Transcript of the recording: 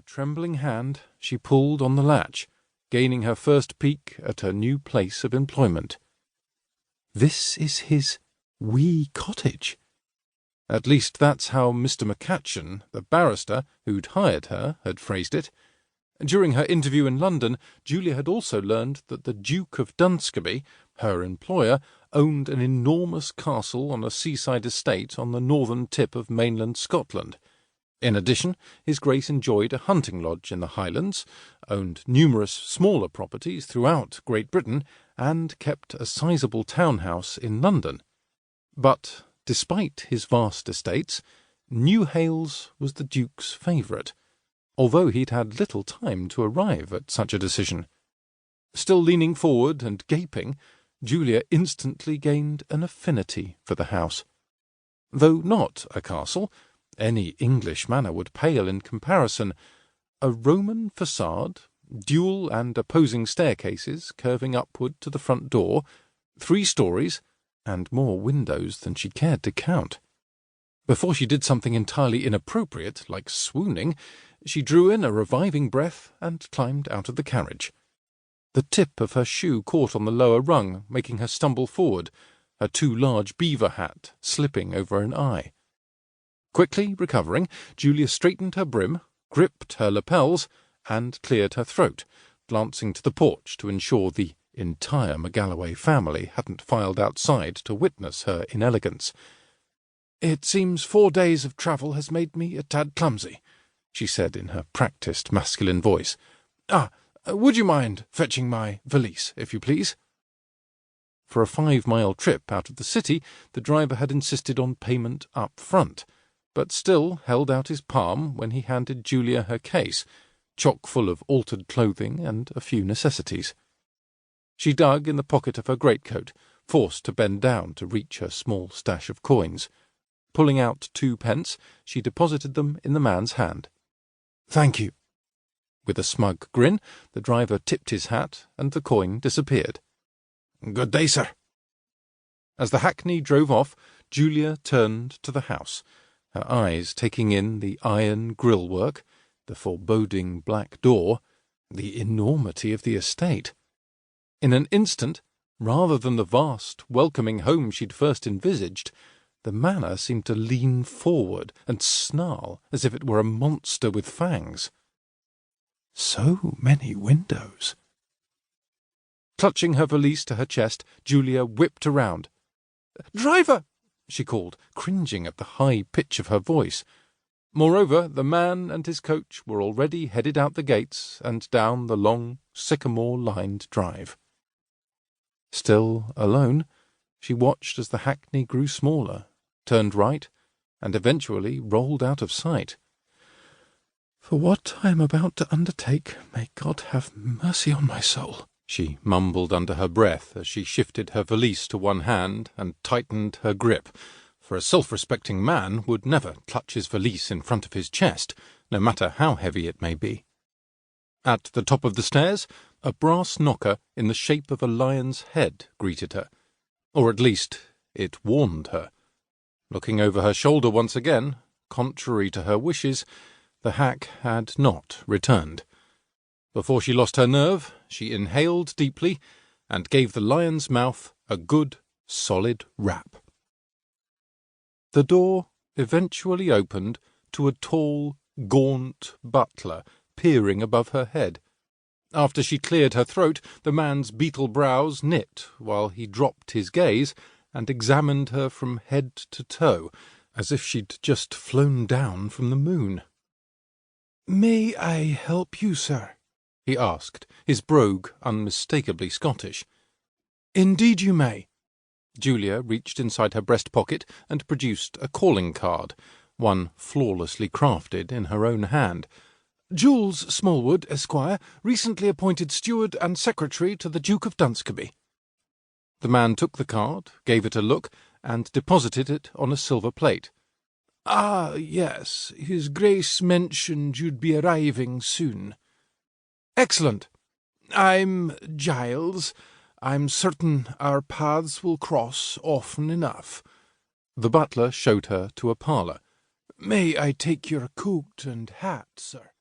trembling hand, she pulled on the latch, gaining her first peek at her new place of employment. This is his wee cottage. At least that's how Mr. McCatchan, the barrister who'd hired her, had phrased it. During her interview in London, Julia had also learned that the Duke of Dunscaby, her employer, owned an enormous castle on a seaside estate on the northern tip of mainland Scotland. In addition, His Grace enjoyed a hunting lodge in the Highlands, owned numerous smaller properties throughout Great Britain, and kept a sizable townhouse in London. But, despite his vast estates, Newhales was the Duke's favourite, although he'd had little time to arrive at such a decision. Still leaning forward and gaping, Julia instantly gained an affinity for the house. Though not a castle, any English manor would pale in comparison. A Roman facade, dual and opposing staircases curving upward to the front door, 3 stories, and more windows than she cared to count. Before she did something entirely inappropriate, like swooning, she drew in a reviving breath and climbed out of the carriage. The tip of her shoe caught on the lower rung, making her stumble forward, her too large beaver hat slipping over an eye. Quickly recovering, Julia straightened her brim, gripped her lapels, and cleared her throat, glancing to the porch to ensure the entire MacGalloway family hadn't filed outside to witness her inelegance. "It seems 4 days of travel has made me a tad clumsy," she said in her practised masculine voice. Would you mind fetching my valise, if you please?" For a 5-mile trip out of the city, the driver had insisted on payment up front, but still held out his palm when he handed Julia her case, chock full of altered clothing and a few necessities. She dug in the pocket of her greatcoat, forced to bend down to reach her small stash of coins. Pulling out 2 pence, she deposited them in the man's hand. "Thank you." With a smug grin, the driver tipped his hat, and the coin disappeared. "Good day, sir." As the hackney drove off, Julia turned to the house, her eyes taking in the iron grille-work, the foreboding black door, the enormity of the estate. In an instant, rather than the vast, welcoming home she'd first envisaged, the manor seemed to lean forward and snarl as if it were a monster with fangs. So many windows. Clutching her valise to her chest, Julia whipped around. "Driver!" she called, cringing at the high pitch of her voice. Moreover, the man and his coach were already headed out the gates and down the long, sycamore-lined drive. Still alone, she watched as the hackney grew smaller, turned right, and eventually rolled out of sight. "For what I am about to undertake, may God have mercy on my soul," she mumbled under her breath as she shifted her valise to one hand and tightened her grip, for a self-respecting man would never clutch his valise in front of his chest, no matter how heavy it may be. At the top of the stairs, a brass knocker in the shape of a lion's head greeted her, or at least it warned her. Looking over her shoulder once again, contrary to her wishes, the hack had not returned. Before she lost her nerve, she inhaled deeply and gave the lion's mouth a good, solid rap. The door eventually opened to a tall, gaunt butler peering above her head. After she cleared her throat, the man's beetle brows knit while he dropped his gaze and examined her from head to toe, as if she'd just flown down from the moon. "May I help you, sir?" he asked, his brogue unmistakably Scottish. "Indeed you may." Julia reached inside her breast pocket and produced a calling card, one flawlessly crafted in her own hand. "Jules Smallwood, Esquire, recently appointed steward and secretary to the Duke of Dunscaby." The man took the card, gave it a look, and deposited it on a silver plate. "Ah, yes, His Grace mentioned you'd be arriving soon." "Excellent. I'm Giles. I'm certain our paths will cross often enough." The butler showed her to a parlour. "May I take your coat and hat, sir?"